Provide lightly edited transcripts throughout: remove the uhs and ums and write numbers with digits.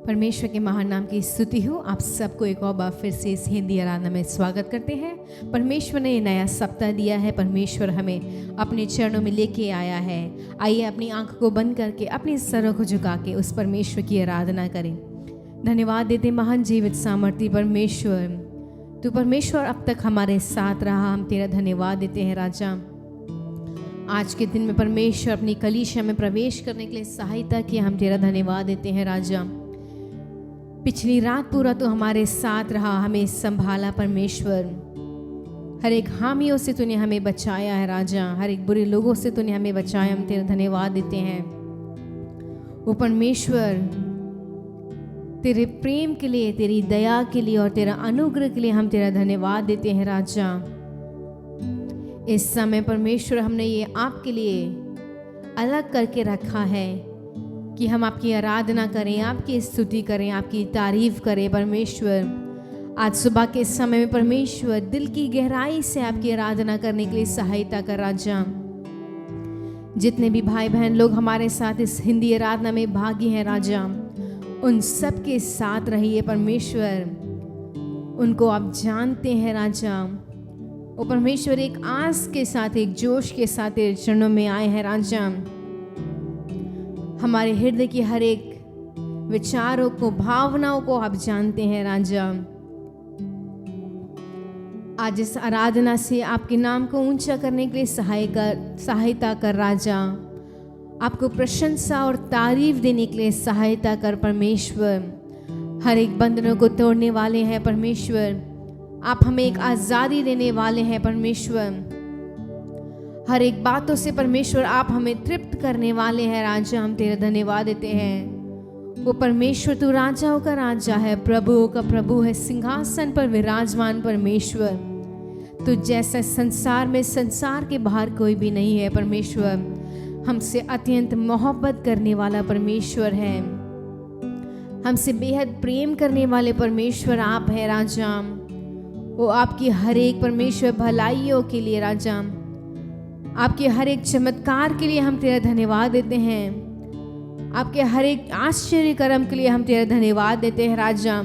परमेश्वर के महान नाम की स्तुति हो। आप सबको एक और बार फिर से इस हिंदी आराधना में स्वागत करते हैं। परमेश्वर ने नया सप्ताह दिया है। परमेश्वर हमें अपने चरणों में लेके आया है। आइए अपनी आंख को बंद करके अपने सरों को झुका के उस परमेश्वर की आराधना करें। धन्यवाद देते महान जीवित सामर्थ्य परमेश्वर, तू परमेश्वर अब तक हमारे साथ रहा। हम तेरा धन्यवाद देते हैं राजा। आज के दिन में परमेश्वर अपनी कलीसिया में प्रवेश करने के लिए सहायता की, हम तेरा धन्यवाद देते हैं राजा। पिछली रात पूरा तो हमारे साथ रहा, हमें संभाला परमेश्वर। हर एक हामियों से तूने हमें बचाया है राजा, हर एक बुरे लोगों से तूने हमें बचाया। हम तेरा धन्यवाद देते हैं वो परमेश्वर, तेरे प्रेम के लिए, तेरी दया के लिए और तेरा अनुग्रह के लिए हम तेरा धन्यवाद देते हैं राजा। इस समय परमेश्वर हमने ये आपके लिए अलग करके रखा है कि हम आपकी आराधना करें, आपकी स्तुति करें, आपकी तारीफ करें। परमेश्वर आज सुबह के समय में परमेश्वर दिल की गहराई से आपकी आराधना करने के लिए सहायता कर राजा। जितने भी भाई बहन लोग हमारे साथ इस हिंदी आराधना में भागी हैं राजा, उन सब के साथ रहिए परमेश्वर। उनको आप जानते हैं राजा। वो परमेश्वर एक आस के साथ, एक जोश के साथ तेरे चरणों में आए हैं राजा। हमारे हृदय की हर एक विचारों को, भावनाओं को आप जानते हैं राजा। आज इस आराधना से आपके नाम को ऊंचा करने के लिए सहायता कर राजा। आपको प्रशंसा और तारीफ देने के लिए सहायता कर परमेश्वर। हर एक बंधनों को तोड़ने वाले हैं परमेश्वर। आप हमें एक आज़ादी देने वाले हैं परमेश्वर। हर एक बातों से परमेश्वर आप हमें तृप्त करने वाले हैं राजा। हम तेरा धन्यवाद देते हैं वो परमेश्वर, तू राजाओं का राजा है, प्रभुओं का प्रभु है, सिंहासन पर विराजमान परमेश्वर। तू जैसा संसार में, संसार के बाहर कोई भी नहीं है परमेश्वर। हमसे अत्यंत मोहब्बत करने वाला परमेश्वर है, हमसे बेहद प्रेम करने वाले परमेश्वर आप है राजा। वो आपकी हर एक परमेश्वर भलाइयों के लिए राजा, आपके हर एक चमत्कार के लिए हम तेरा धन्यवाद देते हैं। आपके हर एक आश्चर्य कर्म के लिए हम तेरा धन्यवाद देते हैं राजा।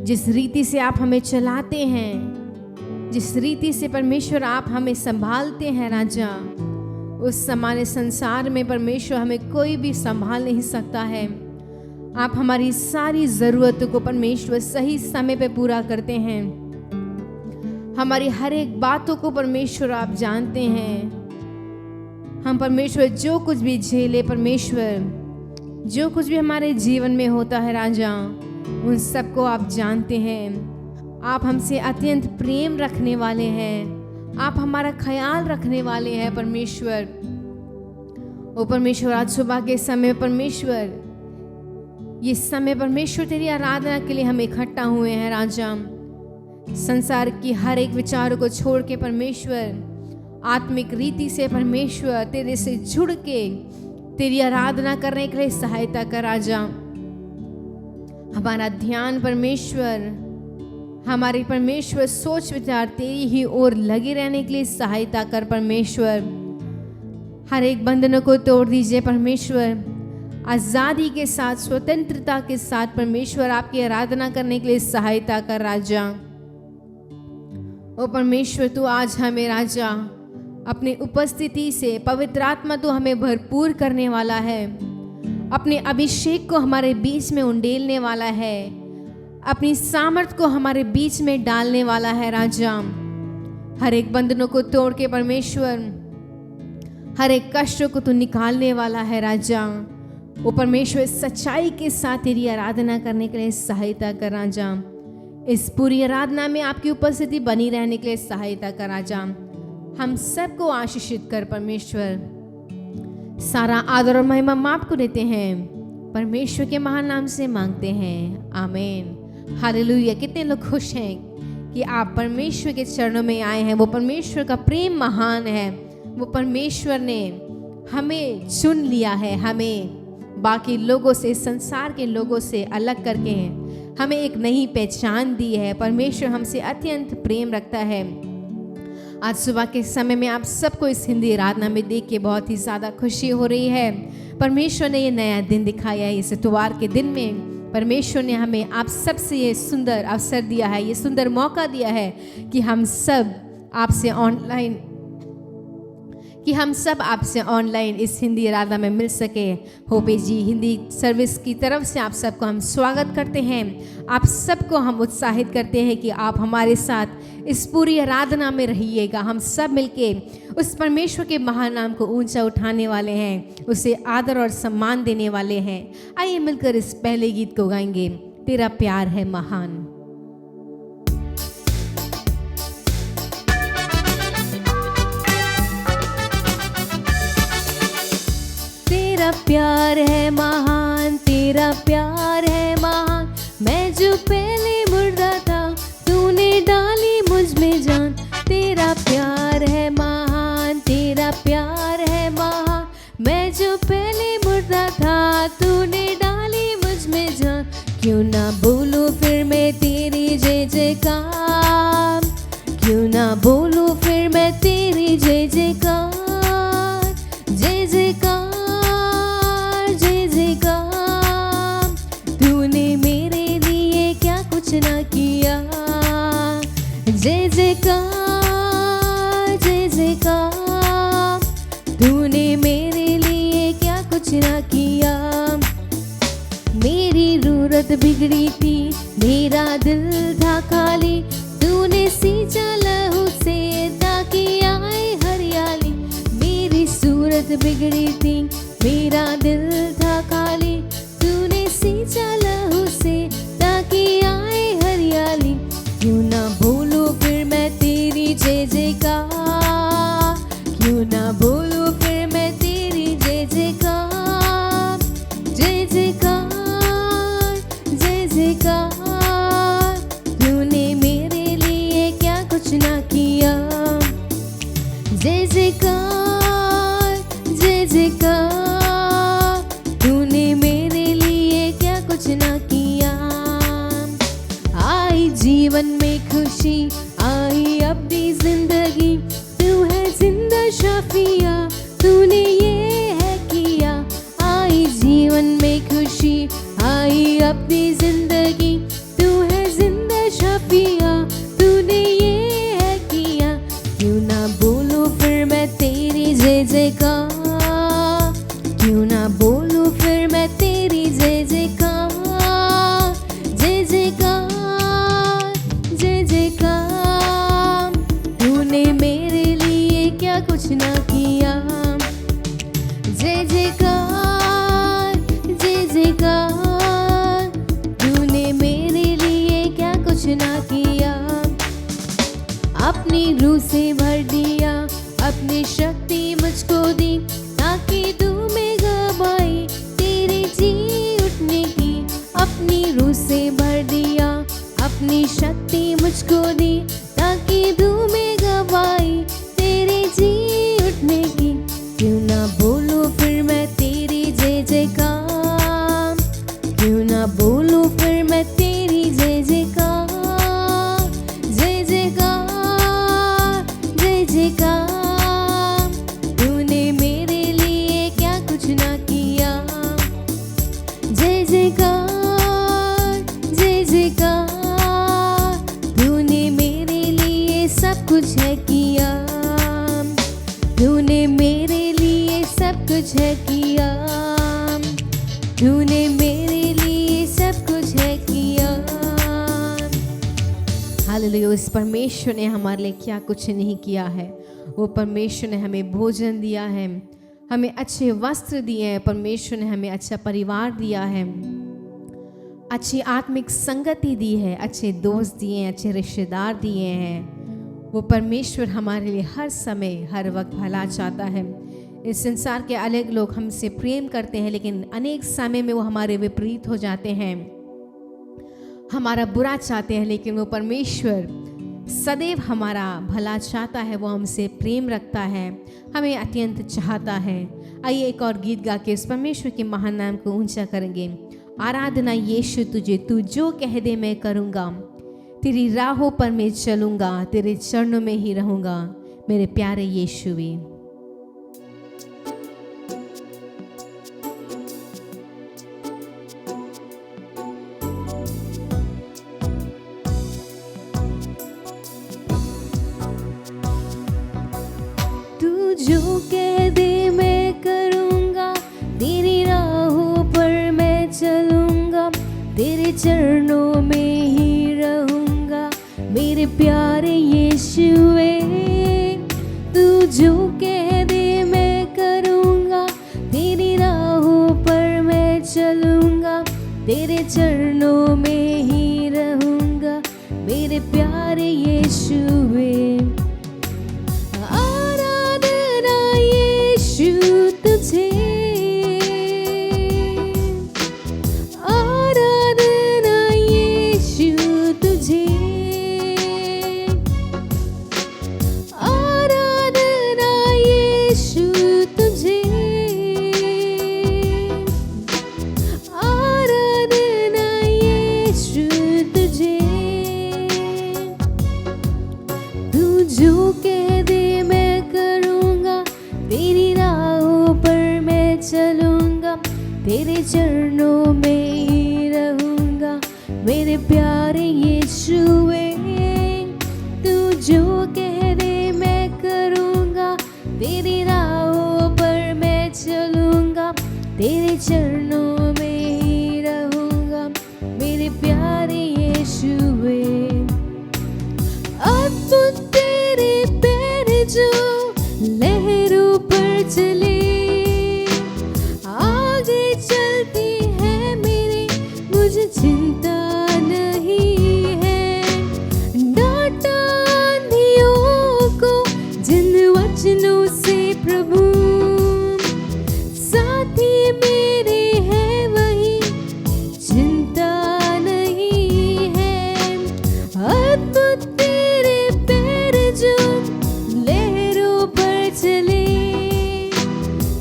जिस रीति से आप हमें चलाते हैं, जिस रीति से परमेश्वर आप हमें संभालते हैं राजा, उस सामान्य संसार में परमेश्वर हमें कोई भी संभाल नहीं सकता है। आप हमारी सारी ज़रूरतों को परमेश्वर सही समय पे पूरा करते हैं। हमारी हर एक बातों को परमेश्वर आप जानते हैं। हम परमेश्वर जो कुछ भी झेले परमेश्वर, जो कुछ भी हमारे जीवन में होता है राजा, उन सबको आप जानते हैं। आप हमसे अत्यंत प्रेम रखने वाले हैं। आप हमारा ख्याल रखने वाले हैं परमेश्वर। ओ परमेश्वर, आज सुबह के समय परमेश्वर, ये समय परमेश्वर तेरी आराधना के लिए हम इकट्ठा हुए हैं राजा। संसार की हर एक विचारों को छोड़ के परमेश्वर, आत्मिक रीति से परमेश्वर तेरे से जुड़ के तेरी आराधना करने के लिए सहायता कर राजा। हमारा ध्यान परमेश्वर, हमारी परमेश्वर सोच विचार तेरी ही ओर लगे रहने के लिए सहायता कर परमेश्वर। हर एक बंधनों को तोड़ दीजिए परमेश्वर। आज़ादी के साथ, स्वतंत्रता के साथ परमेश्वर आपकी आराधना करने के लिए सहायता कर राजा। ओ परमेश्वर, तू आज हमें राजा अपनी उपस्थिति से, पवित्र आत्मा तू हमें भरपूर करने वाला है। अपने अभिषेक को हमारे बीच में उंडेलने वाला है। अपनी सामर्थ को हमारे बीच में डालने वाला है राजा। हर एक बंधनों को तोड़ के परमेश्वर, हर एक कष्टों को तू निकालने वाला है राजा। वो परमेश्वर, सच्चाई के साथ तेरी आराधना करने के लिए सहायता कर राजा। इस पूरी आराधना में आपकी उपस्थिति बनी रहने के लिए सहायता कर राजा। हम सबको आशीषित कर परमेश्वर। सारा आदर और महिमा हम आपको देते हैं, परमेश्वर के महान नाम से मांगते हैं, आमीन। हालेलुया। कितने लोग खुश हैं कि आप परमेश्वर के चरणों में आए हैं। वो परमेश्वर का प्रेम महान है। वो परमेश्वर ने हमें चुन लिया है, हमें बाकी लोगों से, संसार के लोगों से अलग करके हमें एक नई पहचान दी है। परमेश्वर हमसे अत्यंत प्रेम रखता है। आज सुबह के समय में आप सबको इस हिंदी आराधना में देख के बहुत ही ज़्यादा खुशी हो रही है। परमेश्वर ने ये नया दिन दिखाया है। इस इतवार के दिन में परमेश्वर ने हमें आप सबसे ये सुंदर अवसर दिया है, ये सुंदर मौका दिया है कि हम सब आपसे ऑनलाइन इस हिंदी आराधना में मिल सके। होपे जी हिंदी सर्विस की तरफ से आप सबको हम स्वागत करते हैं। आप सबको हम उत्साहित करते हैं कि आप हमारे साथ इस पूरी आराधना में रहिएगा। हम सब मिलके उस परमेश्वर के महान नाम को ऊंचा उठाने वाले हैं, उसे आदर और सम्मान देने वाले हैं। आइए मिलकर इस पहले गीत को गाएंगे, तेरा प्यार है महान। तेरा प्यार है महान, तेरा प्यार है महान। मैं जो पहले मुर्दा था, तूने डाली मुझ में जान। तेरा प्यार है महान, तेरा प्यार है महान। मैं जो पहले मुर्दा था, तूने डाली मुझ में जान। क्यों ना बोलूं फिर मैं तेरी जय जयकार, क्यों ना बोलूं फिर मैं तेरी जय जयकार। जय जयकार जय जयकार, तूने मेरे लिए क्या कुछ ना किया। जय जयकार जय जयकार, तूने मेरे लिए क्या कुछ ना किया। मेरी जरूरत बिगड़ी थी, मेरा दिल था खाली, तूने सींचा लहू से ताकि आए हरियाली। मेरी सूरत बिगड़ी थी, मेरा दिल था खाली, तूने सींचा लहू से ताकि आए हरियाली। क्यों ना बोलूं फिर मैं तेरी जय जयकार, क्यों ना बोलूं फिर मैं तेरी जय जयकार। जय जयकार जय जयकार, तूने मेरे लिए क्या कुछ ना किया। जय जयकार जय जयकार, तूने मेरे लिए क्या कुछ ना किया। आई जीवन में खुशी, आई अपनी जिंदगी, तू है जिंदा शाफिया, तूने ये है किया। आई जीवन में खुशी, आई अपनी जिंदगी, तू है जिंदा शाफिया, तूने ये है किया। क्यों ना बोलूं फिर मैं तेरी जय जयकार, क्यों ना बोलूं फिर मैं तेरी जय जयकार। जय जयकार जय जयकार, तूने मेरे लिए क्या कुछ ना किया। जय जयकार जय जयकार, तूने मेरे लिए क्या कुछ ना किया। अपनी रूह से भर दिया, अपनी शक्ति मुझको दी, ताकि तू में गवाई तेरी जी उठने की। अपनी रूह से भर दिया, अपनी शक्ति मुझको दी, ताकि तू में गवाई तेरी जी उठने की। क्यों ना बोलूं फिर मैं तेरी जय जयकार, क्यों ना बोलूं फिर मैं तेरी जय जयकार। जय जयकार जय जयकार, तूने मेरे लिए क्या कुछ ना किया। जय जयकार जय जयकार, तूने मेरे लिए सब कुछ है किया। तूने मेरे लिए सब कुछ है किया, तूने मेरे लिए सब कुछ है किया। हालेलुया। इस परमेश्वर ने हमारे लिए क्या कुछ नहीं किया है। वो परमेश्वर ने हमें भोजन दिया है, हमें अच्छे वस्त्र दिए हैं, परमेश्वर ने हमें अच्छा परिवार दिया है, अच्छी आत्मिक संगति दी है, अच्छे दोस्त दिए हैं, अच्छे रिश्तेदार दिए हैं। वो परमेश्वर हमारे लिए हर समय हर वक्त भला चाहता है। इस संसार के अनेक लोग हमसे प्रेम करते हैं, लेकिन अनेक समय में वो हमारे विपरीत हो जाते हैं, हमारा बुरा चाहते हैं। लेकिन वो परमेश्वर सदैव हमारा भला चाहता है, वो हमसे प्रेम रखता है, हमें अत्यंत चाहता है। आइए एक और गीत गा के इस परमेश्वर के महान नाम को ऊंचा करेंगे। आराधना यीशु तुझे, तू जो कह दे मैं करूँगा, तेरी राहों पर मैं चलूँगा, तेरे चरणों में ही रहूँगा, मेरे प्यारे यीशुवे। तेरे चरणों में ही रहूँगा मेरे प्यारे यीशुए। तू जो कह दे मैं करूँगा, तेरी राहों पर मैं चलूँगा, तेरे चरणों में ही रहूँगा मेरे प्यारे यीशुए। अद्भुत तेरे पैर जो लहरों पर चले, आगे चलती है मेरे, मुझे चिंता नहीं है। डांटा आंधियों को जिन वचनों से प्रभु, साथी मेरे है वही, चिंता नहीं है। अद्भुत तेरे पैर जो लहरों पर चले,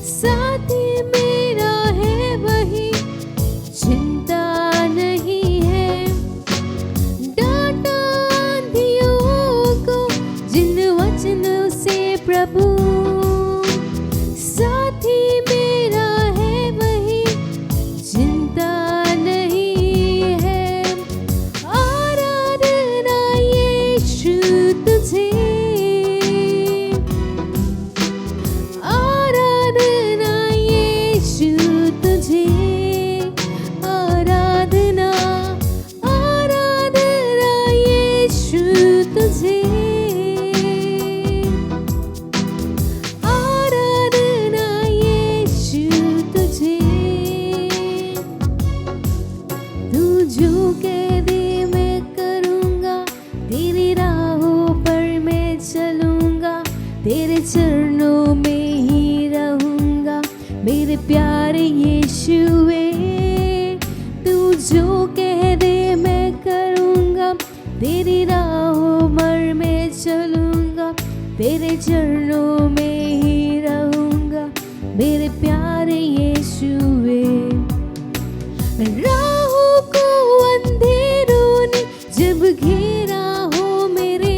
साथी मेरा है वही, चिंता नहीं है। डांटा आंधियों को जिन वचनों से प्रभु, साथी मेरा है वही, चिंता नहीं है। आराधना यीशु तुझे, आराधना यीशु तुझे, आराधना, आराधना यीशु तुझे, आराधना यीशु तुझे। तू जो कह दे मैं करूँगा, तेरी राहों पर मैं चलूँगा, तेरे चरणों में ही रहूँगा मेरे प्यारे यीशुए। तू जो कह दे मैं करूँगा, तेरी राहों पर मैं चलूँगा, तेरे चरणों में ही रहूँगा मेरे प्यारे यीशुए। राहों को अंधेरों ने जब घेरा हो मेरे,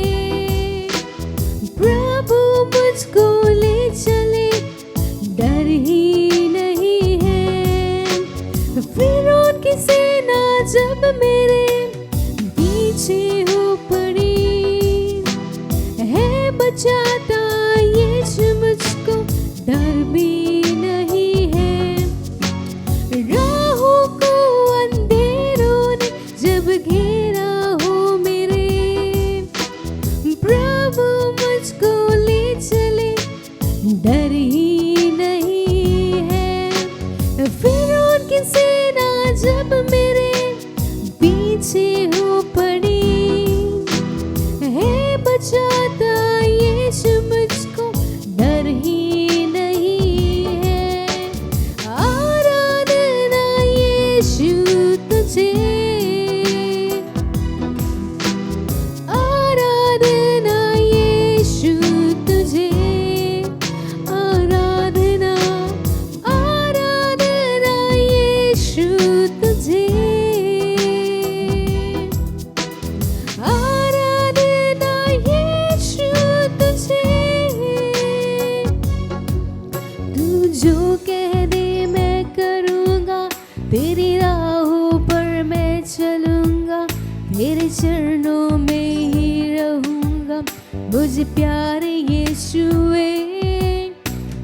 प्रभु मुझको ले चले, डर ही नहीं है। फिरौन की सेना जब मेरे पीछे हो पड़ी, है बचाता यीशु मुझको, डर भी नहीं है। राहों को अंधेरों ने जब घेरा हो मेरे, प्रभु मुझको ले चले, डर ही नहीं है। फिरौन की सेना जब मेरे पीछे हो पड़ी, है बचाता यीशु मुझको, डर ही नहीं है। आराधना यीशु तुझे, आराधना यीशु तुझे, आराधना, आराधना यीशु तुझे, आराधना यीशु तुझे। तू जो कह दे मैं करूँगा, तेरी राहों पर मैं चलूँगा, तेरे चरणों में ही रहूँगा मुझे प्यारे यीशुए।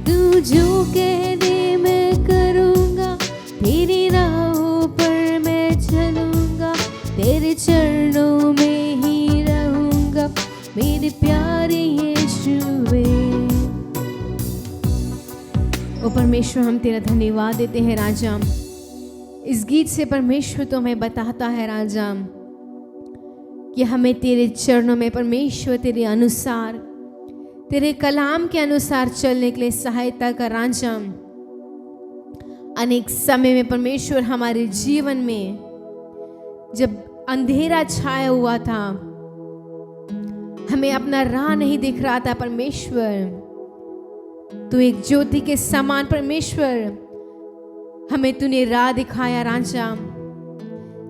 तू जो कह दे मैं करूँगा, तेरी राहों पर मैं चलूँगा, तेरे चरणों में ही रहूँगा मेरे प्यारे यीशुए। ओ परमेश्वर, हम तेरा धन्यवाद देते हैं राजा। इस गीत से परमेश्वर तो हमें बताता है राजा कि हमें तेरे चरणों में परमेश्वर तेरे अनुसार, तेरे कलाम के अनुसार चलने के लिए सहायता कर राजा। अनेक समय में परमेश्वर हमारे जीवन में जब अंधेरा छाया हुआ था, हमें अपना राह नहीं दिख रहा था परमेश्वर, तू एक ज्योति के समान परमेश्वर हमें तूने राह दिखाया राजा।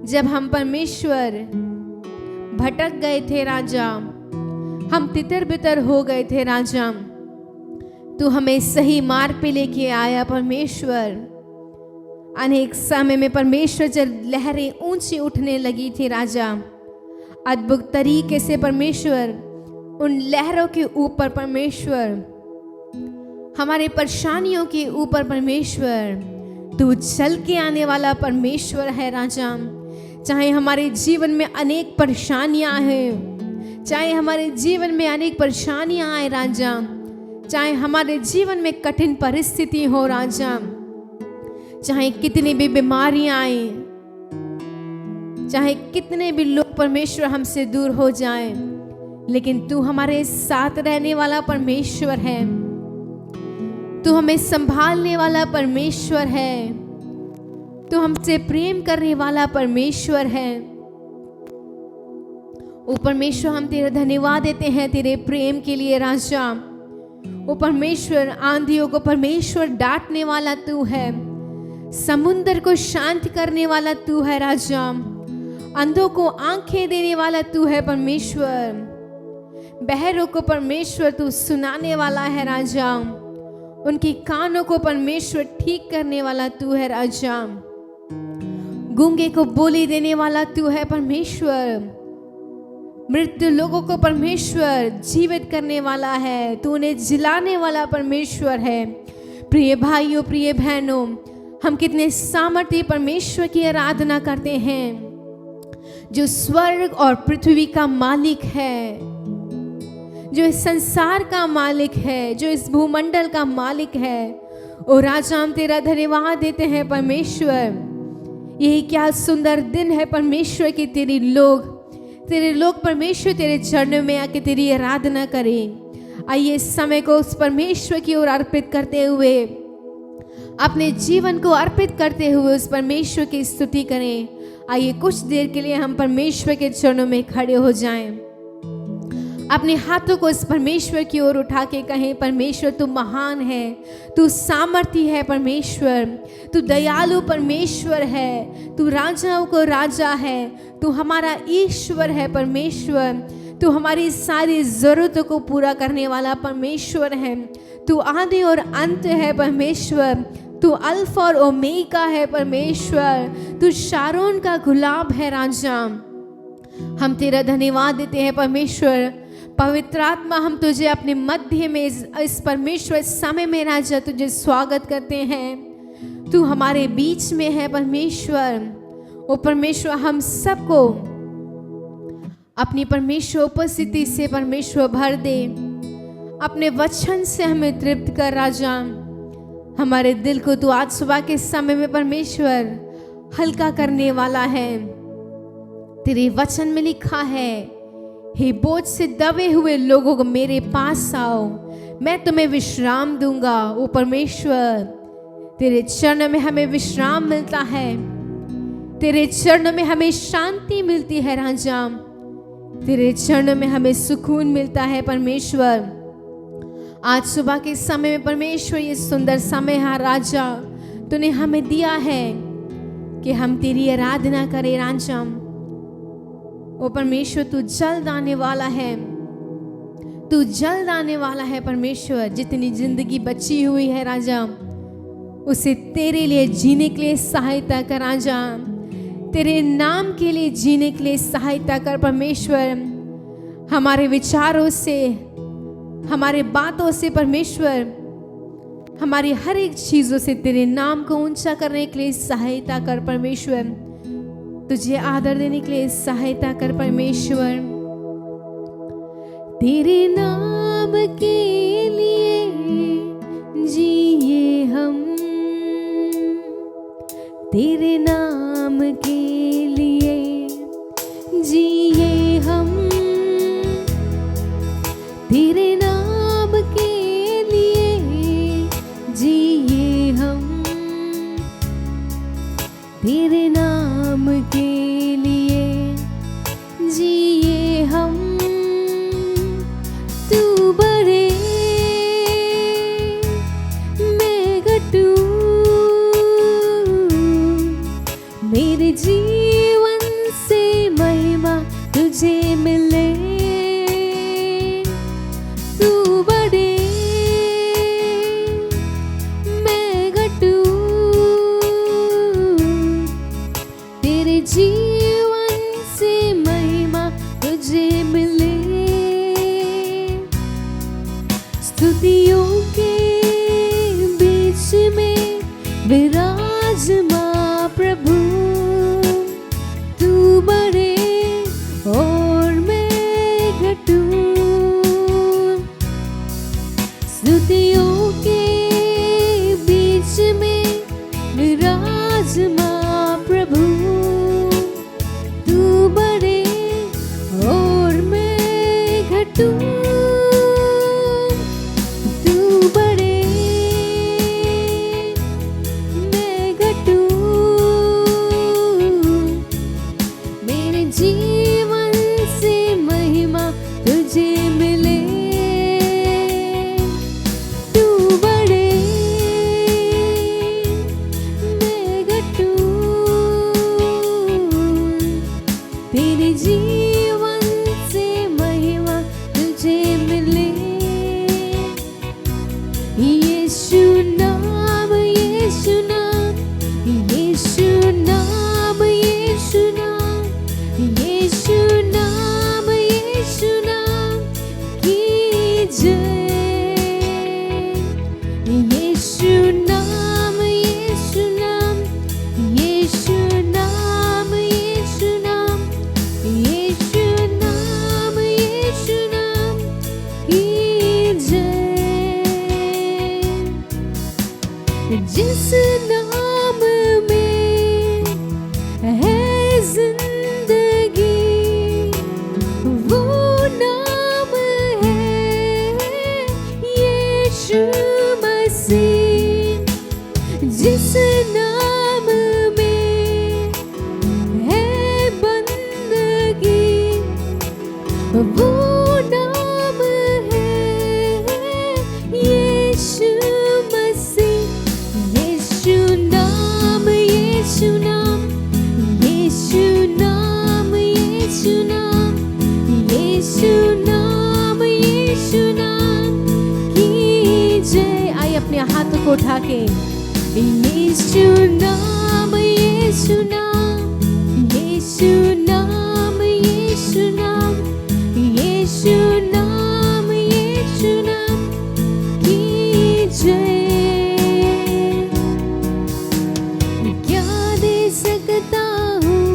जब हम परमेश्वर भटक गए थे राजा, हम तितर बितर हो गए थे राजा, तू हमें सही मार्ग पे लेके आया परमेश्वर। अनेक समय में परमेश्वर जब लहरें ऊंची उठने लगी थी राजा, अद्भुत तरीके से परमेश्वर उन लहरों के ऊपर, परमेश्वर हमारे परेशानियों के ऊपर, परमेश्वर तू चल के आने वाला परमेश्वर है राजा। चाहे हमारे जीवन में अनेक परेशानियां हैं, चाहे हमारे जीवन में अनेक परेशानियां आए राजा, चाहे हमारे जीवन में कठिन परिस्थिति हो राजा, चाहे कितनी भी बीमारियां आए, चाहे कितने भी लोग परमेश्वर हमसे दूर हो जाएं, लेकिन तू हमारे साथ रहने वाला परमेश्वर है। तू हमें संभालने वाला परमेश्वर है। तू हमसे प्रेम करने वाला परमेश्वर है। ओ परमेश्वर, हम तेरा धन्यवाद देते हैं तेरे प्रेम के लिए राजा। ओ परमेश्वर, आंधियों को परमेश्वर डांटने वाला तू है, समुद्र को शांत करने वाला तू है राजा, अंधों को आंखें देने वाला तू है परमेश्वर, बहरों को परमेश्वर तू सुनाने वाला है राजा, उनके कानों को परमेश्वर ठीक करने वाला तू है राजा, गूंगे को बोली देने वाला तू है परमेश्वर, मृत्यु लोगों को परमेश्वर जीवित करने वाला है, तू उन्हें जिलाने वाला परमेश्वर है। प्रिय भाइयों, प्रिय बहनों, हम कितने सामर्थ्य परमेश्वर की आराधना करते हैं, जो स्वर्ग और पृथ्वी का मालिक है, जो इस संसार का मालिक है, जो इस भूमंडल का मालिक है। ओ राजा, हम तेरा धन्यवाद देते हैं परमेश्वर। यही क्या सुंदर दिन है परमेश्वर की तेरे लोग परमेश्वर तेरे चरणों में आके तेरी आराधना करें। आइए इस समय को उस परमेश्वर की ओर अर्पित करते हुए, अपने जीवन को अर्पित करते हुए उस परमेश्वर की स्तुति करें। आइए कुछ देर के लिए हम परमेश्वर के चरणों में खड़े हो जाएं, अपने हाथों को इस परमेश्वर की ओर उठा के कहें, परमेश्वर तू महान है, तू सामर्थी है परमेश्वर, तू दयालु परमेश्वर है, तू राजाओं को राजा है, तू हमारा ईश्वर है परमेश्वर, तू हमारी सारी ज़रूरतों को पूरा करने वाला परमेश्वर है, तू आदि और अंत है परमेश्वर, तू अल्फा और ओमेगा है परमेश्वर, तू शारोन का गुलाब है राजा। हम तेरा धन्यवाद देते हैं परमेश्वर। पवित्र आत्मा, हम तुझे अपने मध्य में इस परमेश्वर समय में राजा तुझे स्वागत करते हैं। तू हमारे बीच में है परमेश्वर। ओ परमेश्वर, हम सबको अपनी परमेश्वर उपस्थिति से परमेश्वर भर दे, अपने वचन से हमें तृप्त कर राजा। हमारे दिल को तू आज सुबह के समय में परमेश्वर हल्का करने वाला है। तेरे वचन में लिखा है, हे बोझ से दबे हुए लोगों को मेरे पास आओ, मैं तुम्हें विश्राम दूंगा। ओ परमेश्वर, तेरे चरणों में हमें विश्राम मिलता है, तेरे चरणों में हमें शांति मिलती है राजा, तेरे चरणों में हमें सुकून मिलता है परमेश्वर। आज सुबह के समय में परमेश्वर, ये सुंदर समय है राजा तूने हमें दिया है कि हम तेरी आराधना करें राजा। ओ परमेश्वर, तू जल्द आने वाला है, तू जल्द आने वाला है परमेश्वर। जितनी जिंदगी बची हुई है राजा, उसे तेरे लिए जीने के लिए सहायता कर राजा, तेरे नाम के लिए जीने के लिए सहायता कर परमेश्वर। हमारे विचारों से, हमारे बातों से परमेश्वर, हमारी हर एक चीजों से तेरे नाम को ऊंचा करने के लिए सहायता कर परमेश्वर। तुझे आदर देने के लिए सहायता कर परमेश्वर। तेरे नाम के लिए जिए हम, तेरे नाम के लिए जिए हम, तेरे नाम के लिए जिए हम, तेरे नाम के लिए जिए हम। तू बड़े, मैं घटू, मेरे जीवन से महिमा तुझे मिले। तू बड़े, मैं घटू, विराजमा प्रभु तू बढ़े और मैं घटूं, स्तुतियों के बीच में विराजमा प्रभु तू बढ़े और मैं घटूं, तू बढ़े मैं घटूं, मेरे जीवन से महिमा तुझे मिले, तू बढ़े मैं घटूं, तेरे जीवन से महिमा तुझे मिले। यीशु नाम, यीशु नाम, यीशु नाम, यीशु नाम, यीशु नाम, यीशु नाम की जय। यीशु नाम, यीशु नाम, यीशु नाम, यीशु नाम, यीशु नाम, यीशु नाम की जय। जिस नाम में है जिंदगी वो नाम है यीशु मसीह, जिस नाम में है बंदगी वो नाम है यीशु मसीह। यीशु नाम, यीशु नाम, यीशु नाम, यीशु नाम, यीशु नाम, यीशु नाम की जय। आइए अपने हाथों को उठा के यीशु नाम, यीशु नाम, यीशु नाम, यीशु नाम, यीशु नाम, यीशु नाम की जय। क्या दे सकता हूँ,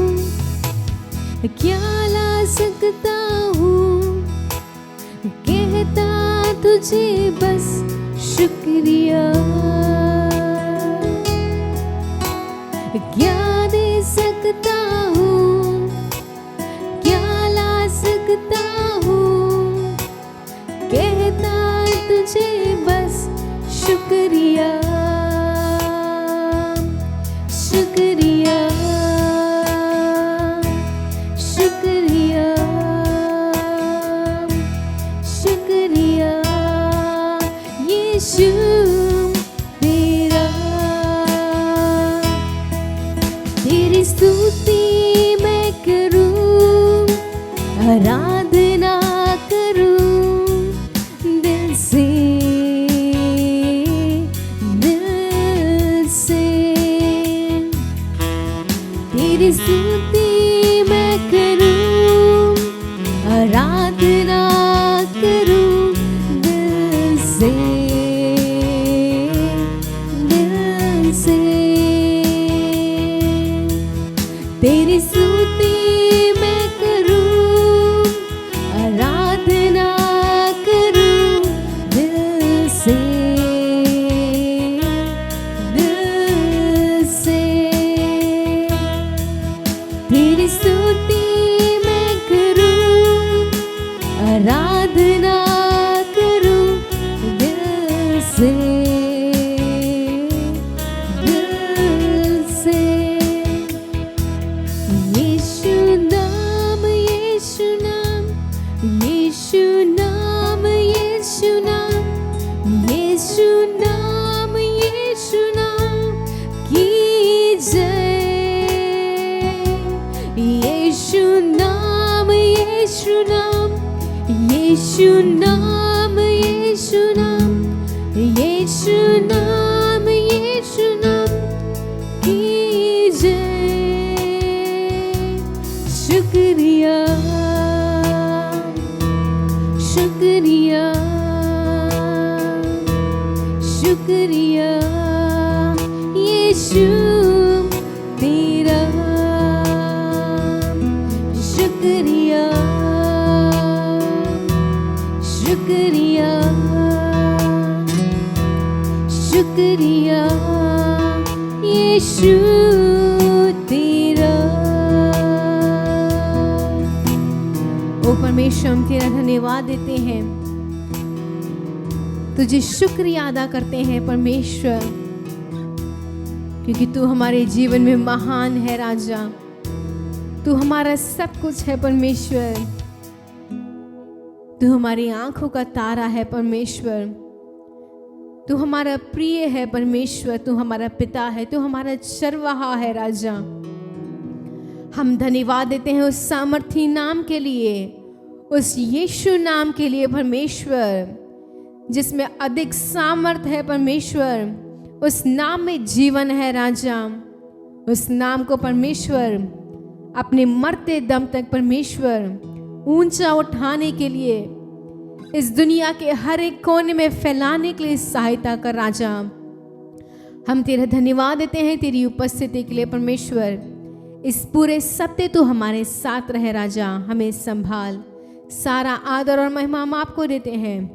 क्या ला सकता हूँ, कहता तुझे बस शुक्रिया। क्या दे सकता हूँ, क्या ला सकता हूँ, कहता तुझे बस शुक्रिया, शुक्रिया, शुक्रिया, शुक्रिया यीशु तेरा। तेरी स्तुति मैं करूं, आराधना करूं दिल से, दिल से। तेरी स्तुति मैं करूं, आराधना करूं दिल से, दिल से। तेरी स्तुति मैं करूं, आराधना करूं दिल से, दिल से। तेरी स्तुति मैं करूं, आराधना करूं दिल से, दिल से। यीशु नाम, यीशु नाम, यीशु नाम, यीशु नाम, यीशु नाम, यीशु नाम की जय। यीशु नाम, यीशु नाम, यीशु नाम, यीशु नाम, यीशु नाम, यीशु नाम की जय। शुक्रिया, शुक्रिया, शुक्रिया यीशु तेरा शुक्रिया शुक्रिया शुक्रिया यीशु तेरा। ओ परमेश्वर, हम तेरा धन्यवाद देते हैं, तुझे शुक्रिया अदा करते हैं परमेश्वर, क्योंकि तू हमारे जीवन में महान है राजा। तू हमारा सब कुछ है परमेश्वर। तू हमारी आंखों का तारा है परमेश्वर। तू हमारा प्रिय है परमेश्वर। तू हमारा पिता है। तू हमारा चरवाहा है राजा। हम धन्यवाद देते हैं उस सामर्थी नाम के लिए, उस यीशु नाम के लिए परमेश्वर, जिसमें अधिक सामर्थ है परमेश्वर। उस नाम में जीवन है राजा। उस नाम को परमेश्वर अपने मरते दम तक परमेश्वर ऊंचा उठाने के लिए, इस दुनिया के हर एक कोने में फैलाने के लिए सहायता कर राजा। हम तेरा धन्यवाद देते हैं तेरी उपस्थिति के लिए परमेश्वर। इस पूरे सप्ताह तू हमारे साथ रहे राजा, हमें संभाल। सारा आदर और महिमा हम आपको देते हैं,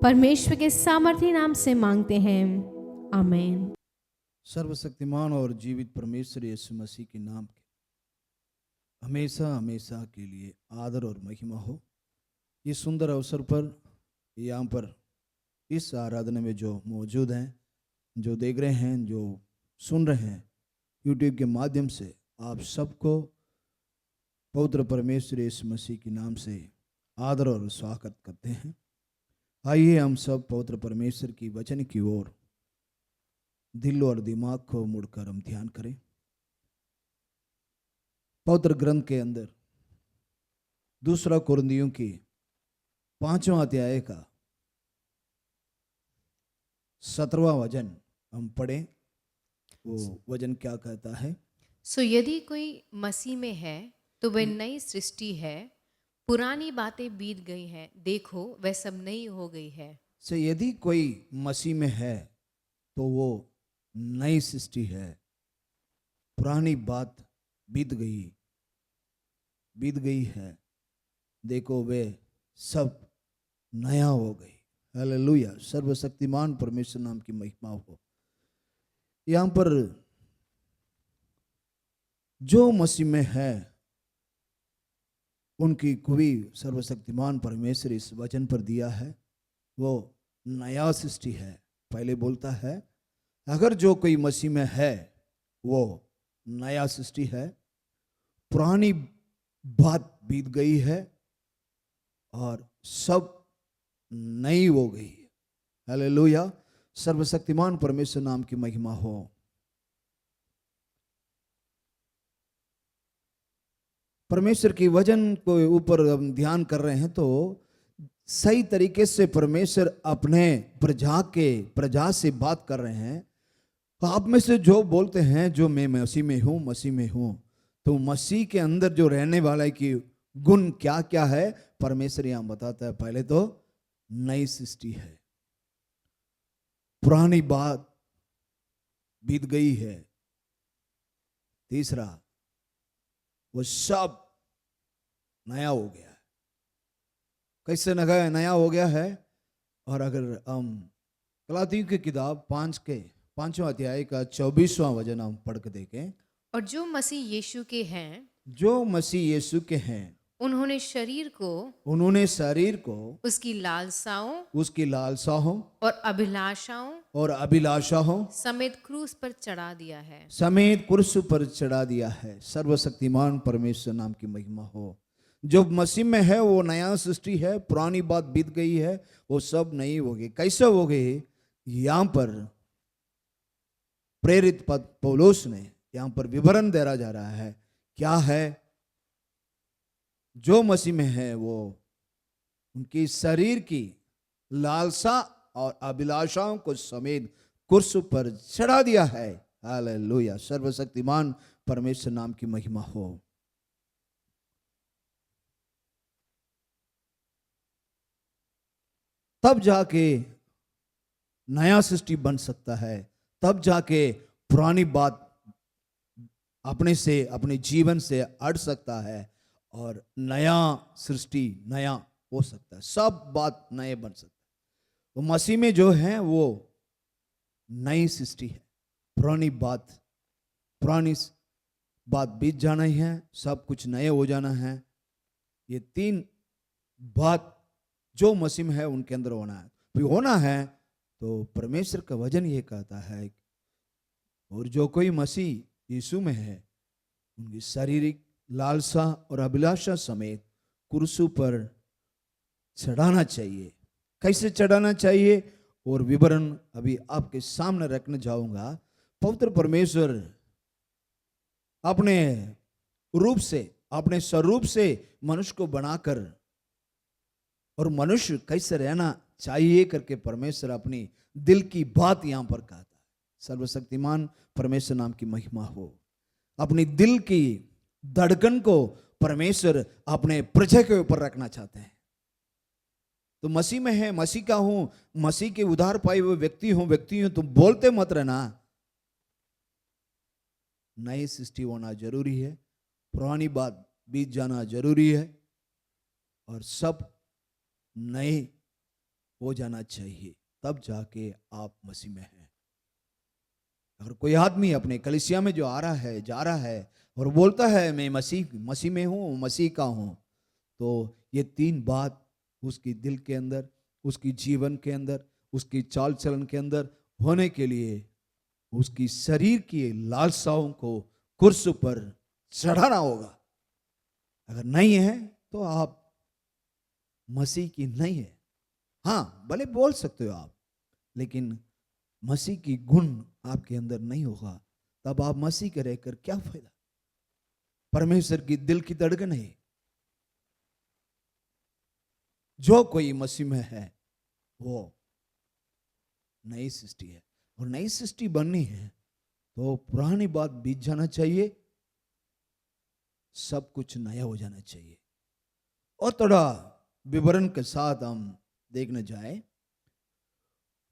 परमेश्वर के सामर्थी नाम से मांगते हैं, आमीन। सर्वशक्तिमान और जीवित परमेश्वर यीशु मसीह के नाम के हमेशा हमेशा के लिए आदर और महिमा हो। इस सुंदर अवसर पर यहाँ पर इस आराधना में जो मौजूद हैं, जो देख रहे हैं, जो सुन रहे हैं यूट्यूब के माध्यम से, आप सबको पवित्र परमेश्वर यीशु मसीह के नाम से आदर और स्वागत करते हैं। आइए हम सब पवित्र परमेश्वर की वचन की ओर दिल और दिमाग को मुड़कर हम ध्यान करें। पवित्र ग्रंथ के अंदर दूसरा कुरिन्थियों की 5वां अध्याय का 17वां वचन हम पढ़ें। वो वचन क्या कहता है? सो यदि कोई मसीह में है तो वह नई सृष्टि है, पुरानी बातें बीत गई हैं, देखो वह सब नई हो गई है। सो यदि कोई मसीह में है तो वो नई सृष्टि है, पुरानी बात बीत गई है, देखो वे सब नया हो गई। हालेलुया, सर्वशक्तिमान परमेश्वर नाम की महिमा हो। यहाँ पर जो मसीह में है उनकी खूबी सर्वशक्तिमान परमेश्वर इस वचन पर दिया है, वो नया सृष्टि है। पहले बोलता है अगर जो कोई मसीह में है वो नया सृष्टि है, पुरानी बात बीत गई है और सब नई हो गई है। हालेलुया, सर्वशक्तिमान परमेश्वर नाम की महिमा हो। परमेश्वर की वचन को ऊपर हम ध्यान कर रहे हैं तो सही तरीके से परमेश्वर अपने प्रजा से बात कर रहे हैं। आप में से जो बोलते हैं जो मैं मसीह में हूँ, तो मसीह के अंदर जो रहने वाला है कि गुण क्या क्या है, परमेश्वर यहां बताता है। पहले तो नई सृष्टि है, पुरानी बात बीत गई है। तीसरा, वो सब नया हो गया है। कैसे नया हो गया है? और अगर हम गलातियों की किताब 5वां अध्याय का 24वां वचन हम पढ़ के देखें। और जो मसीह यीशु के हैं उन्होंने शरीर को उसकी लालसाओं और अभिलाषाओं समेत क्रूस पर चढ़ा दिया है। सर्वशक्तिमान परमेश्वर नाम की महिमा हो। जो मसीह में है वो नया सृष्टि है, पुरानी बात बीत गई है, वो सब नई हो गई। कैसे हो गई? यहाँ पर प्रेरित पौलुस ने यहाँ पर विवरण दे जा रहा है। क्या है? जो मसीह में है वो उनकी शरीर की लालसा और अभिलाषाओं को समेत क्रूस पर चढ़ा दिया है। हालेलुया, सर्वशक्तिमान परमेश्वर नाम की महिमा हो। तब जाके नया सृष्टि बन सकता है, तब जाके पुरानी बात अपने से, अपने जीवन से हट सकता है और नया सृष्टि नया हो सकता है, सब बात नए बन सकता है। तो मसीह में जो है वो नई सृष्टि है। पुरानी बात बीत जाना ही है, सब कुछ नए हो जाना है। ये तीन बात जो मसीह में है उनके अंदर होना है। फिर होना है तो परमेश्वर का वचन ये कहता है, और जो कोई मसीह यीशु में है उनकी शारीरिक लालसा और अभिलाषा समेत क्रूस पर चढ़ाना चाहिए। कैसे चढ़ाना चाहिए और विवरण अभी आपके सामने रखने जाऊंगा। पवित्र परमेश्वर अपने रूप से, अपने स्वरूप से मनुष्य को बनाकर, और मनुष्य कैसे रहना चाहिए करके परमेश्वर अपनी दिल की बात यहां पर कहता है। सर्वशक्तिमान परमेश्वर नाम की महिमा हो। अपनी दिल की धड़कन को परमेश्वर अपने प्रजा के ऊपर रखना चाहते हैं। तो मसीह में है, मसीह का हूं, मसीह के उधार पाए हुए व्यक्ति हूं, तुम बोलते मत रहना। नई सृष्टि होना जरूरी है, पुरानी बात बीत जाना जरूरी है, और सब नए हो जाना चाहिए, तब जाके आप मसीह में हैं। अगर कोई आदमी अपने कलीसिया में जो आ रहा है, जा रहा है और बोलता है मैं मसीह में हूं, मसीह का हूं, तो ये तीन बात उसकी दिल के अंदर, उसकी जीवन के अंदर, उसकी चाल चलन के अंदर होने के लिए उसकी शरीर की लालसाओं को कुर्स पर चढ़ाना होगा। अगर नहीं है तो आप मसीह की नहीं है। हाँ, भले बोल सकते हो आप, लेकिन मसीह की गुण आपके अंदर नहीं होगा, तब आप मसीह के रहकर क्या फायदा। परमेश्वर की दिल की धड़कन है। जो कोई मसीह में है वो नई सृष्टि है, और नई सृष्टि बननी है तो पुरानी बात बीत जाना चाहिए, सब कुछ नया हो जाना चाहिए। और थोड़ा विवरण के साथ हम देखने जाए।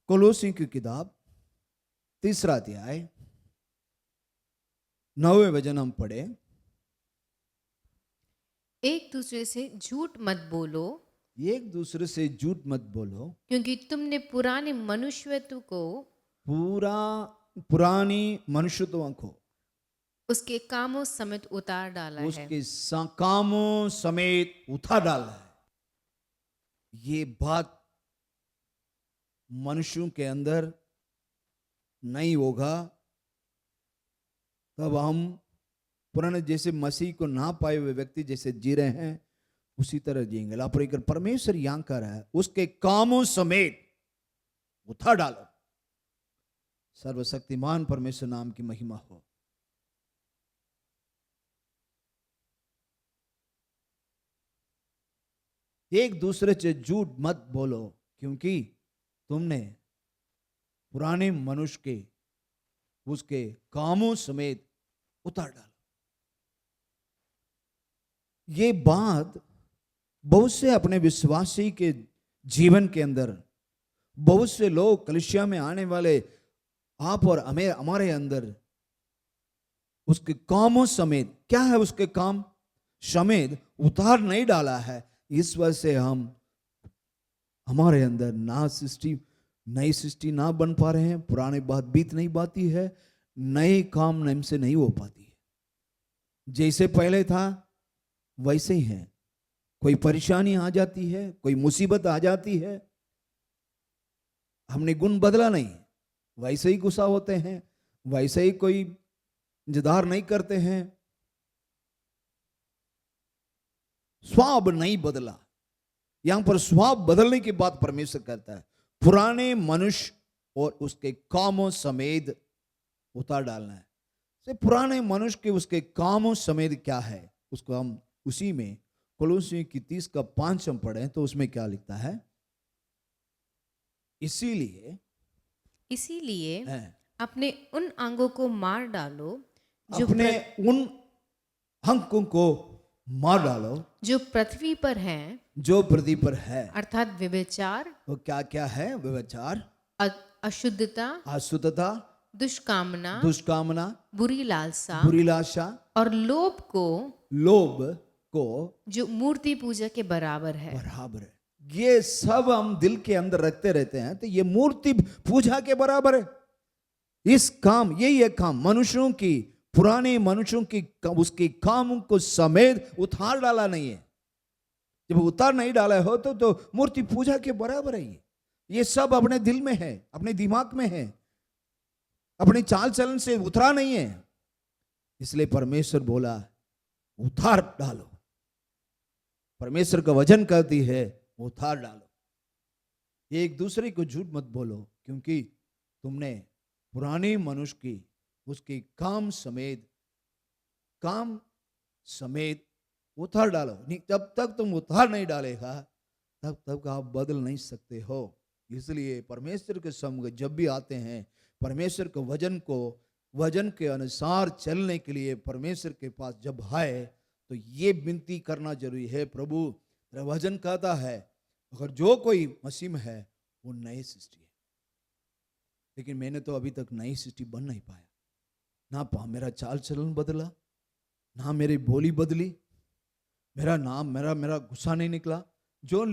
कोलोसी की किताब 3 अध्याय 9वें वचन हम पढ़े। एक दूसरे से झूठ मत बोलो, एक दूसरे से झूठ मत बोलो, क्योंकि तुमने पुराने मनुष्यत्व को, पुरानी मनुष्यत्व को उसके कामों समेत उतार डाला है। उसके कामों समेत उतार डाला है। ये बात मनुष्यों के अंदर नहीं होगा तब हम पुराने जैसे मसीह को ना पाए हुए व्यक्ति जैसे जी रहे हैं उसी तरह जिएंगे। लापरवाही परमेश्वर यहां कर रहा है, उसके कामों समेत उतार डालो। सर्वशक्तिमान परमेश्वर नाम की महिमा हो। एक दूसरे से झूठ मत बोलो, क्योंकि तुमने पुराने मनुष्य के उसके कामों समेत उतार डाला। ये बात बहुत से अपने विश्वासी के जीवन के अंदर, बहुत से लोग कलीसिया में आने वाले आप और हमारे अंदर उसके कामों समेत, क्या है उसके काम समेत उतार नहीं डाला है। इस वजह से हम हमारे अंदर नई सृष्टि ना बन पा रहे हैं, पुरानी बात बीत नहीं पाती है, नए काम हमसे नहीं हो पाती है। जैसे पहले था वैसे ही है। कोई परेशानी आ जाती है, कोई मुसीबत आ जाती है, हमने गुण बदला नहीं, वैसे ही गुस्सा होते हैं, वैसे ही कोई इंतजार नहीं करते हैं, स्वभाव नहीं बदला। यहां पर स्वभाव बदलने की बात परमेश्वर करता है। पुराने मनुष्य और उसके कामों समेत उतार डालना है। से पुराने मनुष्य के उसके कामों समेत क्या है, उसको हम उसी में कोलोसी की 30:5 हम पढ़ें तो उसमें क्या लिखता है। इसीलिए अपने उन अंगों को मार डालो जो अपने उन अंगों को मार डालो जो पृथ्वी पर हैं, जो पृथ्वी पर है, अर्थात व्यभिचार, वो क्या क्या है, व्यभिचार, अशुद्धता, अशुद्धता, दुष्कामना, दुष्कामना, बुरी लालसा बुरी लालसा और लोभ को, लोभ को जो मूर्ति पूजा के बराबर है। बराबर है। ये सब हम दिल के अंदर रखते रहते हैं तो ये मूर्ति पूजा के बराबर है। इस काम, यही है काम, मनुष्यों की, पुराने मनुष्यों की उसके काम को समेत उतार डाला नहीं है। जब उतार नहीं डाला हो तो मूर्ति पूजा के बराबर है। ये सब अपने दिल में है, अपने दिमाग में है, अपने चाल चलन से उतरा नहीं है। इसलिए परमेश्वर बोला उतार डालो। परमेश्वर का वचन कहती है उतार डालो। एक दूसरे को झूठ मत बोलो, क्योंकि तुमने पुराने मनुष्य की उसके काम समेत उतार डालो। जब तक तुम उतार नहीं डालेगा तब तक आप बदल नहीं सकते हो। इसलिए परमेश्वर के सम्मुख जब भी आते हैं, परमेश्वर के वचन के अनुसार चलने के लिए परमेश्वर के पास जब आए तो ये विनती करना जरूरी है, प्रभु तेरा वचन कहता है अगर जो कोई मसीह में है वो नई सृष्टि है। लेकिन मैंने तो अभी तक नई सृष्टि बन नहीं पाया। ना मेरा चाल चलन बदला, ना मेरी बोली बदली, मेरा नाम मेरा गुस्सा नहीं निकला। जो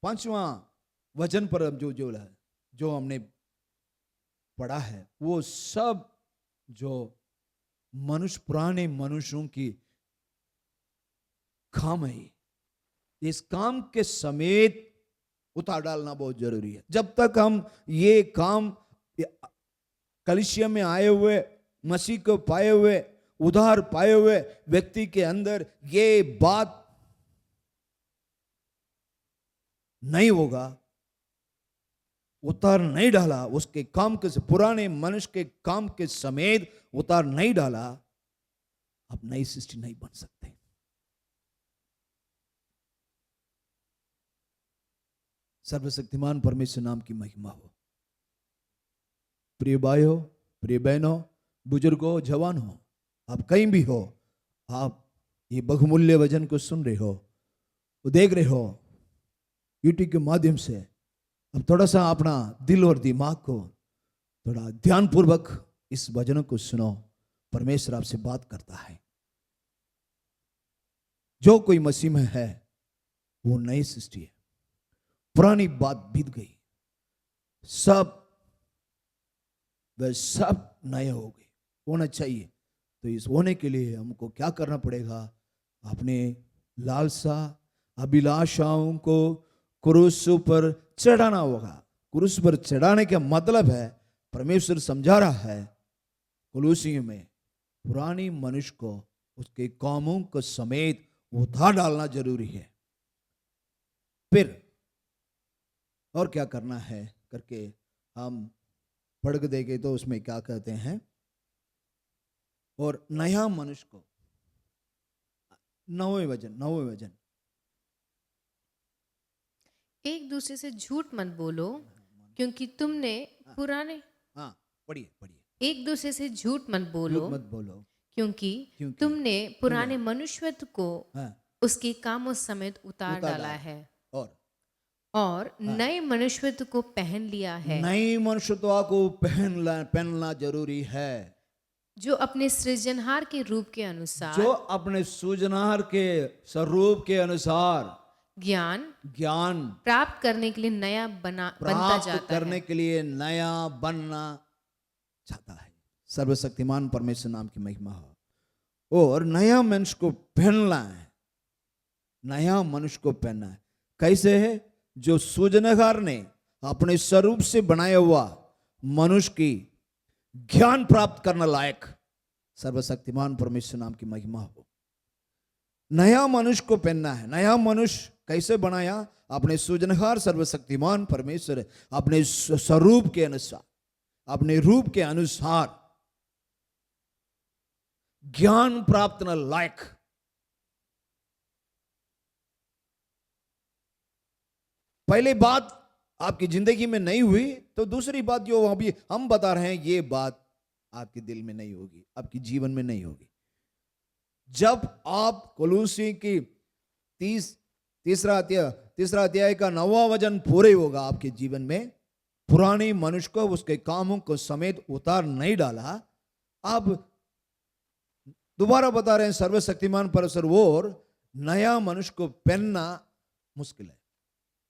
पांचवा वचन पर जो हमने पढ़ा है वो सब जो पुराने मनुष्यों की काम है, इस काम के समेत उतार डालना बहुत जरूरी है। जब तक हम ये काम कलीसिया में आए हुए, मसीह को पाए हुए, उधार पाए हुए व्यक्ति के अंदर ये बात नहीं होगा, उतार नहीं डाला उसके काम के, पुराने मनुष्य के काम के समेत उतार नहीं डाला, आप नई सृष्टि नहीं बन सकते। सर्वशक्तिमान परमेश्वर नाम की महिमा हो। प्रिय भाइयों, प्रिय बहनों, बुजुर्गों, जवानों, आप कहीं भी हो, आप ये बहुमूल्य वचन को सुन रहे हो, देख रहे हो यूट्यूब के माध्यम से, अब थोड़ा सा अपना दिल और दिमाग को थोड़ा ध्यानपूर्वक इस वचन को सुनो। परमेश्वर आपसे बात करता है। जो कोई मसीह में है वो नई सृष्टि है। पुरानी बात बीत गई, वह सब नए हो गए, होना चाहिए। तो इस होने के लिए हमको क्या करना पड़ेगा? अपने लालसा अभिलाषाओं को क्रूस पर चढ़ाना होगा। क्रूस पर चढ़ाने का मतलब है, परमेश्वर समझा रहा है कुलुसियों में, पुरानी मनुष्य को उसके कामों को समेत उतार डालना जरूरी है। फिर और क्या करना है करके हम पढ़ के देखें तो उसमें क्या कहते हैं, और नया मनुष्य को, नौवें वचन, एक दूसरे से झूठ मत बोलो, क्योंकि तुमने पुराने, पढ़िए। एक दूसरे से झूठ मत बोलो, क्योंकि तुमने पुराने मनुष्यत्व को उसके कामों समेत उतार डाला है और नए मनुष्यत्व को पहन लिया है। नई मनुष्यत्व को पहनना जरूरी है, जो अपने सृजनहार के रूप के अनुसार, जो अपने सृजनहार के स्वरूप के अनुसार ज्ञान प्राप्त करने के लिए बनता चाहता है। सर्वशक्तिमान परमेश्वर नाम की महिमा हो। और नया मनुष्य को पहनना है, नया मनुष्य को पहनना है। कैसे है? जो सृजनहार ने अपने स्वरूप से बनाया हुआ मनुष्य की ज्ञान प्राप्त करने लायक, सर्वशक्तिमान परमेश्वर नाम की महिमा हो। नया मनुष्य को पहनना है। नया मनुष्य कैसे बनाया? अपने सृजनहार सर्वशक्तिमान परमेश्वर अपने स्वरूप के अनुसार, अपने रूप के अनुसार ज्ञान प्राप्त करने लायक। पहले बात आपकी जिंदगी में नहीं हुई तो दूसरी बात जो अभी हम बता रहे हैं, ये बात आपके दिल में नहीं होगी, आपके जीवन में नहीं होगी। जब आप कोलोसी की तीसरा अध्याय का 9वां वचन पूरे होगा आपके जीवन में, पुराने मनुष्य को उसके कामों को समेत उतार नहीं डाला, अब दोबारा बता रहे हैं सर्वशक्तिमान परमेश्वर, और नया मनुष्य को पहनना मुश्किल है।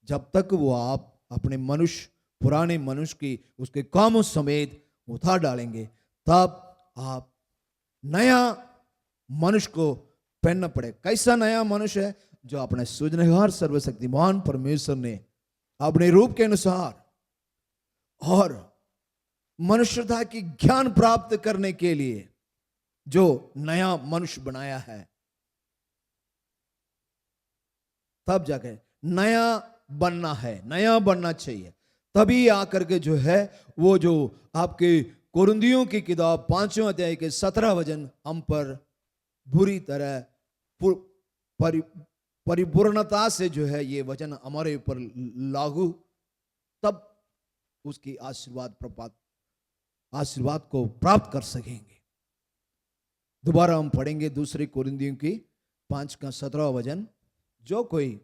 जब तक वो आप अपने मनुष्य, पुराने मनुष्य की उसके कामों समेत उतार डालेंगे, तब आप नया मनुष्य को पहनना पड़े। कैसा नया मनुष्य है? जो अपने सृजनहार सर्वशक्तिमान परमेश्वर ने अपने रूप के अनुसार और मनुष्यता की ज्ञान प्राप्त करने के लिए जो नया मनुष्य बनाया है, तब जाके नया बनना है, नया बनना चाहिए। तभी आकर के जो है वो जो आपके कुरिन्थियों की किताब 5वें अध्याय के 17 वचन हम पर बुरी तरह परिपूर्णता से जो है ये वचन हमारे ऊपर लागू, तब उसकी आशीर्वाद को प्राप्त कर सकेंगे। दोबारा हम पढ़ेंगे दूसरे कुरिन्थियों की 5 का 17 वचन। जो कोई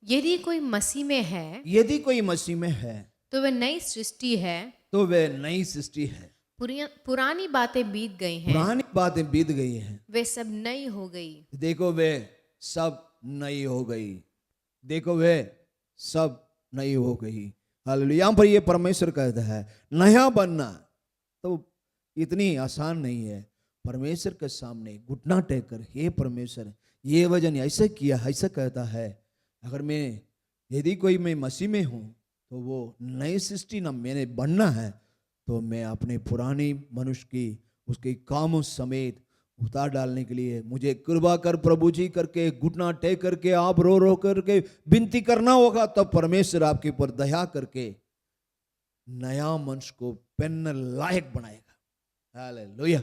यदि कोई मसीह में है, यदि कोई मसीह में है, तो वह नई सृष्टि है, तो वह नई सृष्टि है। पुरानी बातें बीत गई हैं, पुरानी बातें बीत गई हैं, वे सब नई हो गई। देखो वे सब नई हो गई, देखो वे सब नई हो गई। हालेलुया। यहाँ पर ये परमेश्वर कहता है नया बनना तो इतनी आसान नहीं है। परमेश्वर के सामने घुटना टेक कर, हे परमेश्वर ये वचन ऐसा किया, ऐसा कहता है, अगर मैं यदि कोई मैं मसीह में हूँ तो वो नई सृष्टि ना मैंने बनना है, तो मैं अपने पुरानी मनुष्य की उसके कामों समेत उतार डालने के लिए मुझे कृपा कर प्रभु जी करके घुटना टेक करके आप रो रो करके विनती करना होगा। तब परमेश्वर आपके ऊपर दया करके नया मनुष्य को पहनने लायक बनाएगा। हालेलुया।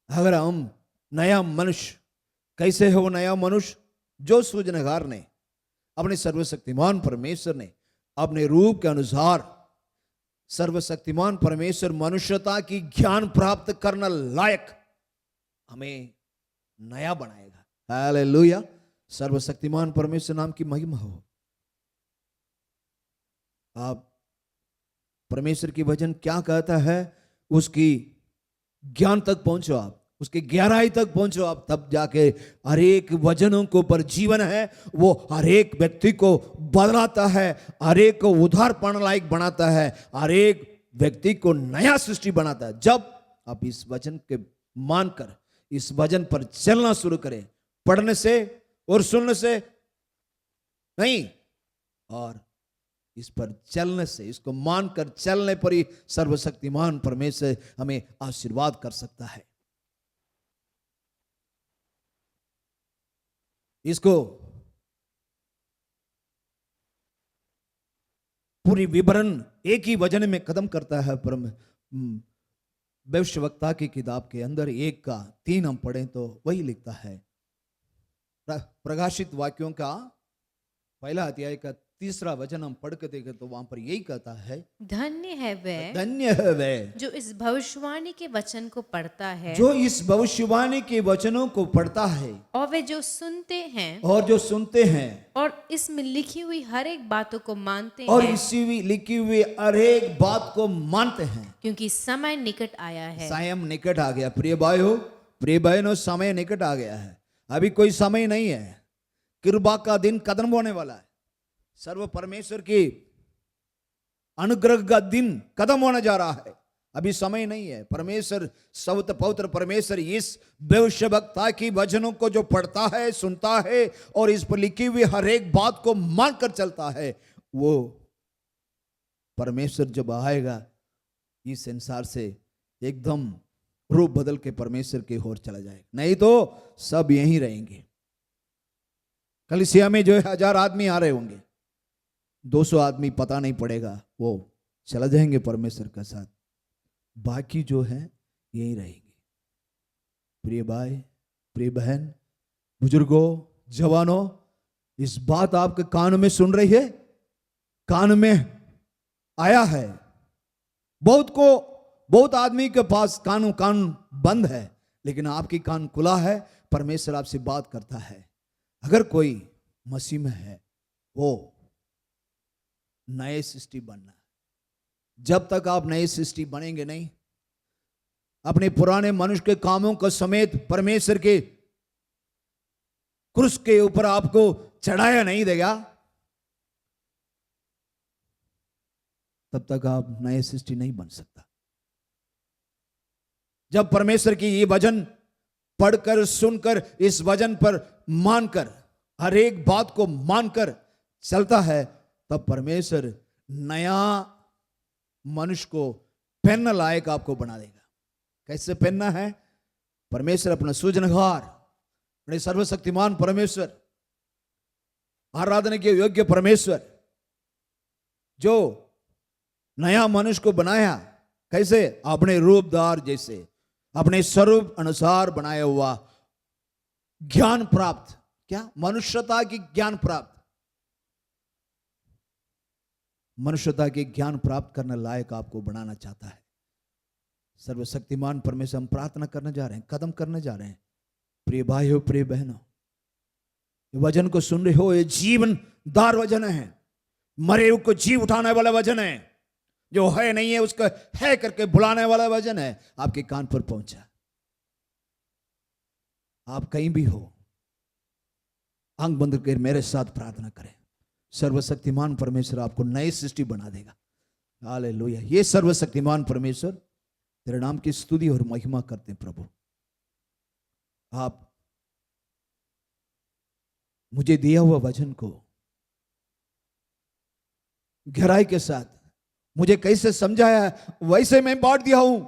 अगर हम नया मनुष्य, कैसे है वो नया मनुष्य? जो सृजनहार ने अपने सर्वशक्तिमान परमेश्वर ने अपने रूप के अनुसार सर्वशक्तिमान परमेश्वर मनुष्यता की ज्ञान प्राप्त करने लायक हमें नया बनाएगा। हालेलुया। सर्वशक्तिमान परमेश्वर नाम की महिमा हो। आप परमेश्वर की वचन क्या कहता है उसकी ज्ञान तक पहुंचो, आप उसकी गहराई तक पहुंचो आप, तब जाके हर एक वचनों के ऊपर जीवन है। वो हर एक व्यक्ति को बदलाता है, हर एक को उद्धार पाने लायक बनाता है, हर एक व्यक्ति को नया सृष्टि बनाता है। जब आप इस वचन के मानकर इस वचन पर चलना शुरू करें, पढ़ने से और सुनने से नहीं, और इस पर चलने से, इसको मानकर चलने पर ही सर्वशक्तिमान परमेश्वर हमें आशीर्वाद कर सकता है। इसको पूरी विवरण एक ही वचन में खत्म करता है। भविष्यवक्ता की किताब के अंदर 1 का 3 हम पढ़ें तो वही लिखता है। प्रकाशित वाक्यों का 1 अध्याय का 3 वचन हम पढ़ के देखें तो वहां पर यही कहता है, धन्य है वह जो इस भविष्यवाणी के वचन को पढ़ता है, जो इस भविष्यवाणी के वचनों को पढ़ता है, और वे जो सुनते हैं, और इसमें लिखी हुई हर एक बातों को मानते और हैं, इसी लिखी हुई हर एक बात को मानते हैं, क्योंकि समय निकट आया है। समय निकट आ गया। प्रिय भाइयों, प्रिय बहनों, समय निकट आ गया है। अभी कोई समय नहीं है। कृपा का दिन खत्म होने वाला है। सर्व परमेश्वर की अनुग्रह का दिन खत्म होने जा रहा है। अभी समय नहीं है। परमेश्वर, सवत पवित्र परमेश्वर इस भविष्यवक्ता की वचनों को जो पढ़ता है, सुनता है और इस पर लिखी हुई हर एक बात को मानकर चलता है, वो परमेश्वर जब आएगा इस संसार से एकदम रूप बदल के परमेश्वर की ओर चला जाएगा। नहीं तो सब यहीं रहेंगे। कलीसिया में जो है 1000 आदमी आ रहे होंगे, 200 आदमी पता नहीं पड़ेगा, वो चला जाएंगे परमेश्वर के साथ। बाकी जो है यही रहेंगे। प्रिय भाई, प्रिय बहन, बुजुर्गों, जवानों, इस बात आपके कान में सुन रही है, कान में आया है। बहुत आदमी के पास कान बंद है, लेकिन आपकी कान खुला है। परमेश्वर आपसे बात करता है, अगर कोई मसीह में है वो नए सृष्टि बनना। जब तक आप नए सृष्टि बनेंगे नहीं, अपने पुराने मनुष्य के कामों को समेत परमेश्वर के क्रूस के ऊपर आपको चढ़ाया नहीं देगा, तब तक आप नए सृष्टि नहीं बन सकता। जब परमेश्वर की ये वचन पढ़कर सुनकर, इस वचन पर मानकर, हर एक बात को मानकर चलता है, तब परमेश्वर नया मनुष्य को पहनने लायक आपको बना देगा। कैसे पहनना है? परमेश्वर अपना सृजनहार, अपने सर्वशक्तिमान परमेश्वर, आराधना के योग्य परमेश्वर जो नया मनुष्य को बनाया, कैसे? अपने रूपदार जैसे, अपने स्वरूप अनुसार बनाया हुआ, ज्ञान प्राप्त, क्या? मनुष्यता की ज्ञान प्राप्त, मनुष्यता के ज्ञान प्राप्त करने लायक आपको बनाना चाहता है सर्वशक्तिमान परमेश्वर। हम प्रार्थना करने जा रहे हैं, कदम करने जा रहे हैं। प्रिय भाइयों, प्रिय बहनों, वचन को सुन रहे हो, ये जीवनदार वचन है, मरे हुए को जी उठाने वाला वचन है, जो है नहीं है उसका है करके बुलाने वाला वचन है। आपके कान पर पहुंचा। आप कहीं भी हो, आंख बंद करके मेरे साथ प्रार्थना करें। सर्वशक्तिमान परमेश्वर आपको नई सृष्टि बना देगा। हालेलुया। ये सर्वशक्तिमान परमेश्वर तेरे नाम की स्तुति और महिमा करते हैं। प्रभु, आप मुझे दिया हुआ वचन को गहराई के साथ मुझे कैसे समझाया है, वैसे मैं बांट दिया हूं।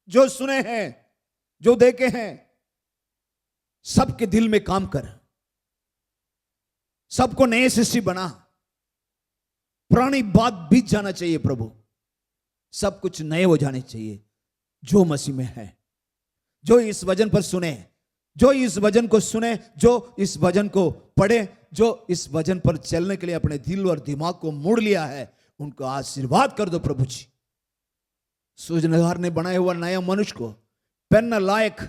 जो सुने हैं, जो देखे हैं, सबके दिल में काम कर, सबको नए सृष्टि बना। पुरानी बात बीत जाना चाहिए प्रभु, सब कुछ नए हो जाने चाहिए। जो मसीह में है, जो इस वचन पर सुने, जो इस वचन को सुने, जो इस वचन को पढ़े, जो इस वचन पर चलने के लिए अपने दिल और दिमाग को मोड़ लिया है, उनको आशीर्वाद कर दो प्रभु जी। सृजनहार ने बनाया हुआ नया मनुष्य को पहनने लायक,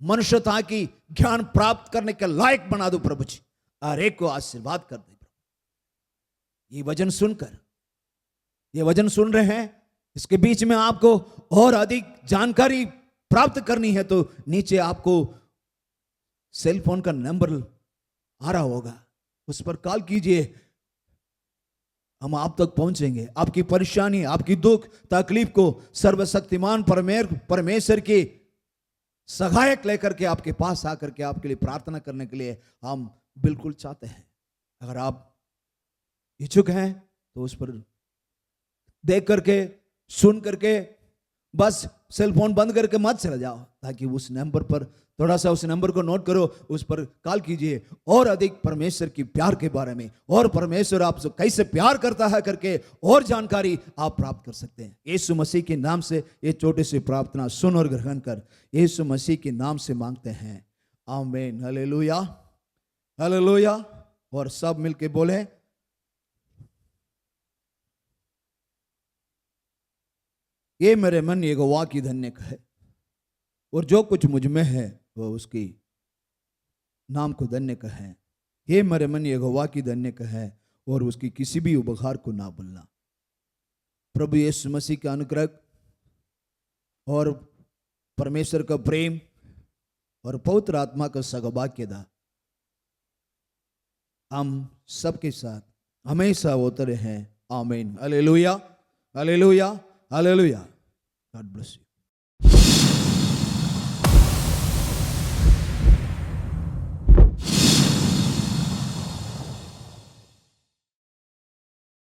मनुष्यता की ज्ञान प्राप्त करने के लायक बना दो प्रभु जी। हर एक को आशीर्वाद कर दे प्रभु। ये वचन सुनकर, ये वचन सुन रहे हैं, इसके बीच में आपको और अधिक जानकारी प्राप्त करनी है तो नीचे आपको सेल फोन का नंबर आ रहा होगा, उस पर कॉल कीजिए, हम आप तक पहुंचेंगे। आपकी परेशानी, आपकी दुख तकलीफ को सर्वशक्तिमान परमेश्वर की सहायक लेकर के आपके पास आकर के आपके लिए प्रार्थना करने के लिए हम बिल्कुल चाहते हैं। अगर आप इच्छुक हैं तो उस पर देख करके, सुन करके बस सेल फोन बंद करके मत चला जाओ, ताकि उस नंबर पर थोड़ा सा उस नंबर को नोट करो, उस पर कॉल कीजिए और अधिक परमेश्वर की प्यार के बारे में और परमेश्वर आपसे कैसे प्यार करता है करके और जानकारी आप प्राप्त कर सकते हैं। यीशु मसीह के नाम से ये छोटी सी प्रार्थना सुन और ग्रहण कर यीशु मसीह के नाम से मांगते हैं, आमीन। Hallelujah, hallelujah. और सब मिलके बोले, ये मेरे मन यहोवा की धन्य का है और जो कुछ मुझ में है वह उसकी नाम को धन्य का है। ये मेरे मन यहोवा की धन्य का है और उसकी किसी भी उपकार को ना भूलना। प्रभु यीशु मसीह का अनुग्रह और परमेश्वर का प्रेम और पवित्र आत्मा का सौभाग्यता हम सबके साथ हमेशा होते रहे। आमीन। Hallelujah, hallelujah, hallelujah. God bless you.